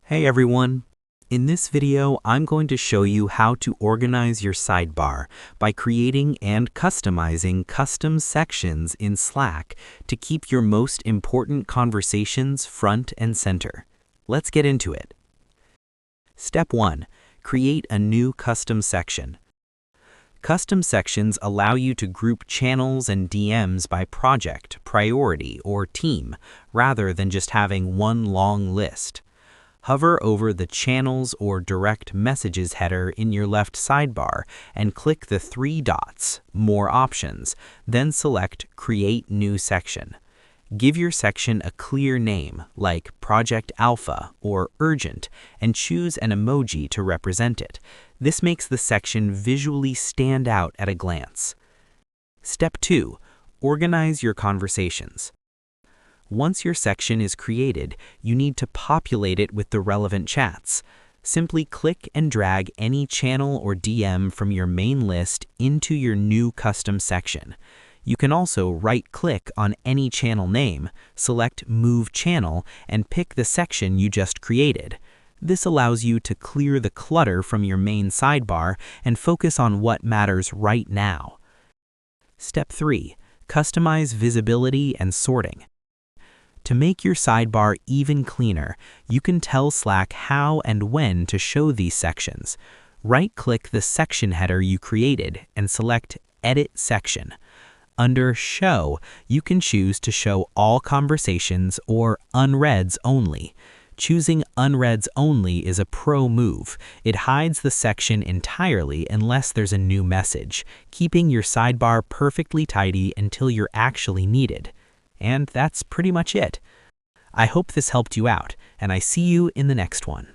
Hey everyone! In this video, I'm going to show you how to organize your sidebar by creating and customizing custom sections in Slack to keep your most important conversations front and center. Let's get into it. Step 1. Create a new custom section. Custom sections allow you to group channels and DMs by project, priority, or team, rather than just having one long list. Hover over the Channels or Direct Messages header in your left sidebar and click the three dots, More Options, then select Create New Section. Give your section a clear name like Project Alpha or Urgent and choose an emoji to represent it. This makes the section visually stand out at a glance. Step 2. Organize your conversations. Once your section is created, you need to populate it with the relevant chats. Simply click and drag any channel or DM from your main list into your new custom section. You can also right-click on any channel name, select Move Channel, and pick the section you just created. This allows you to clear the clutter from your main sidebar and focus on what matters right now. Step 3. Customize visibility and sorting. To make your sidebar even cleaner, you can tell Slack how and when to show these sections. Right-click the section header you created and select Edit Section. Under Show, you can choose to show all conversations or unreads only. Choosing unreads only is a pro move. It hides the section entirely unless there's a new message, keeping your sidebar perfectly tidy until you're actually needed. And that's pretty much it. I hope this helped you out, and I see you in the next one.